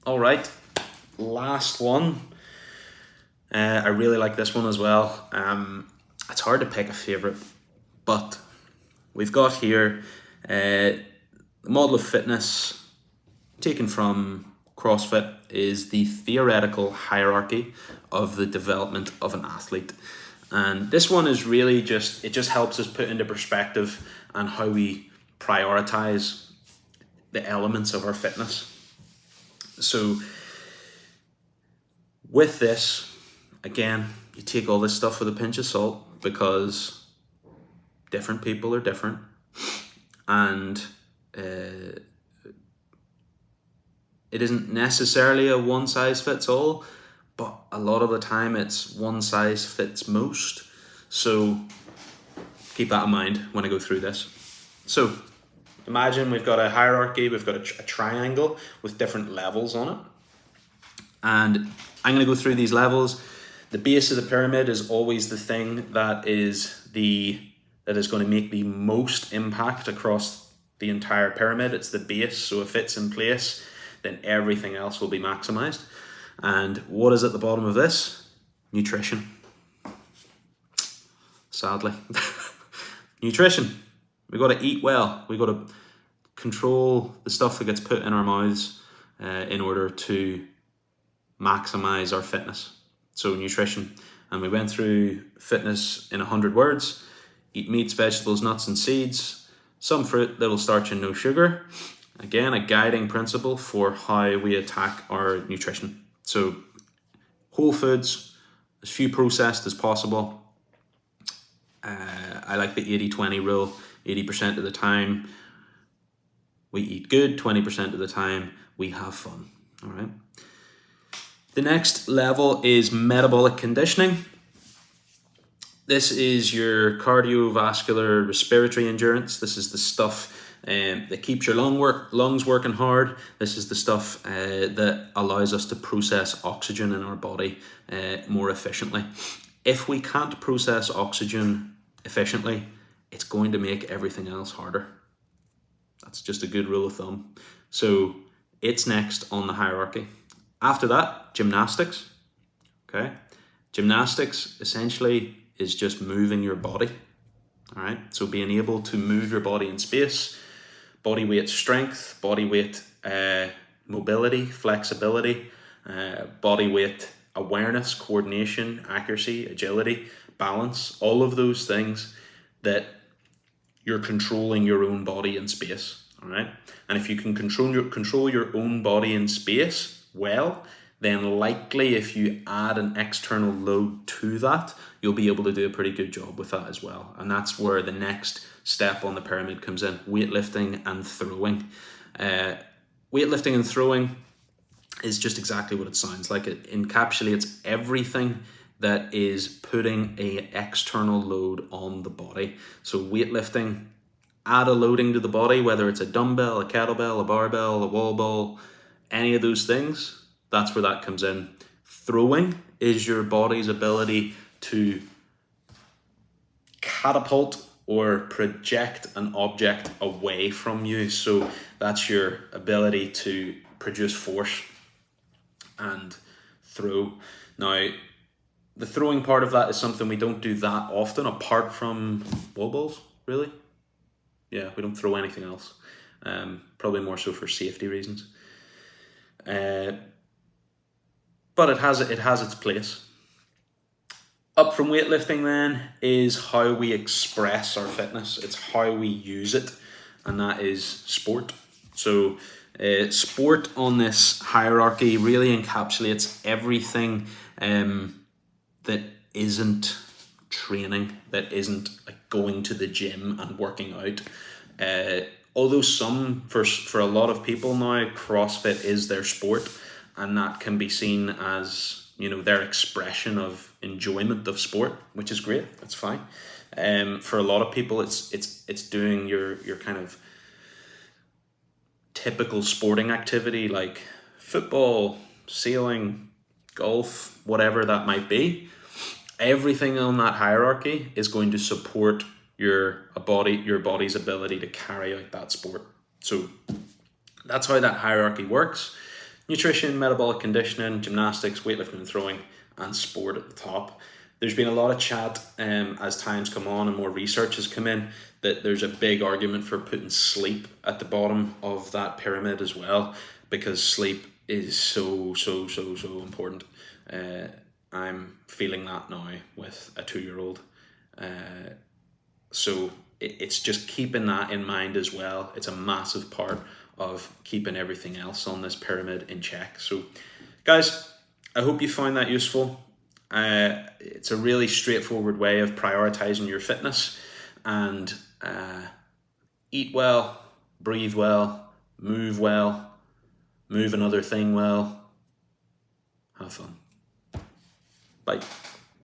All right, last one. I really like this one as well. It's hard to pick a favorite, but we've got here the model of fitness taken from CrossFit is the theoretical hierarchy of the development of an athlete. And this one is really it just helps us put into perspective and how we prioritize the elements of our fitness. So with this, again, you take all this stuff with a pinch of salt because different people are different, and it isn't necessarily a one size fits all, but a lot of the time it's one size fits most. So keep that in mind when I go through this. So imagine we've got a hierarchy, we've got a triangle with different levels on it. And I'm going to go through these levels. The base of the pyramid is always the thing that is going to make the most impact across the entire pyramid. It's the base, so if it's in place, then everything else will be maximized. And what is at the bottom of this? Nutrition. Sadly. Nutrition. We've got to eat well. We've got to control the stuff that gets put in our mouths in order to maximize our fitness. So nutrition. And we went through fitness in 100 words. Eat meats, vegetables, nuts and seeds. Some fruit, little starch and no sugar. Again, a guiding principle for how we attack our nutrition. So whole foods, as few processed as possible. I like the 80-20 rule. 80% of the time we eat good, 20% of the time we have fun. All right. The next level is metabolic conditioning. This is your cardiovascular respiratory endurance. This is the stuff that keeps your lungs working hard. This is the stuff that allows us to process oxygen in our body more efficiently. If we can't process oxygen efficiently, it's going to make everything else harder. That's just a good rule of thumb. So it's next on the hierarchy. After that, gymnastics. Okay, gymnastics essentially is just moving your body. All right, so being able to move your body in space, body weight strength, body weight mobility, flexibility, body weight awareness, coordination, accuracy, agility, balance, all of those things that you're controlling your own body in space. All right, and if you can control your own body in space well, then likely if you add an external load to that, you'll be able to do a pretty good job with that as well. And that's where the next step on the pyramid comes in: weightlifting and throwing. Weightlifting and throwing is just exactly what it sounds like. It encapsulates everything that is putting an external load on the body. So weightlifting, add a loading to the body, whether it's a dumbbell, a kettlebell, a barbell, a wall ball, any of those things, that's where that comes in. Throwing is your body's ability to catapult or project an object away from you. So that's your ability to produce force and throw. Now, the throwing part of that is something we don't do that often, apart from wall balls, really. Yeah, we don't throw anything else. Probably more so for safety reasons. But it has its place. Up from weightlifting then is how we express our fitness. It's how we use it, and that is sport. So sport on this hierarchy really encapsulates everything that isn't training, that isn't like going to the gym and working out. Although for a lot of people now, CrossFit is their sport, and that can be seen as, you know, their expression of enjoyment of sport, which is great. That's fine. For a lot of people, it's doing your kind of typical sporting activity like football, sailing, golf, whatever that might be. Everything on that hierarchy is going to support your body's ability to carry out that sport. So that's how that hierarchy works. nutrition, metabolic conditioning, gymnastics, weightlifting and throwing, and sport at the top. There's been a lot of chat as time's come on and more research has come in that there's a big argument for putting sleep at the bottom of that pyramid as well, because sleep is so important. I'm feeling that now with a 2-year-old. So it's just keeping that in mind as well. It's a massive part of keeping everything else on this pyramid in check. So guys, I hope you found that useful. It's a really straightforward way of prioritizing your fitness, and eat well, breathe well, move another thing well, have fun. Bye.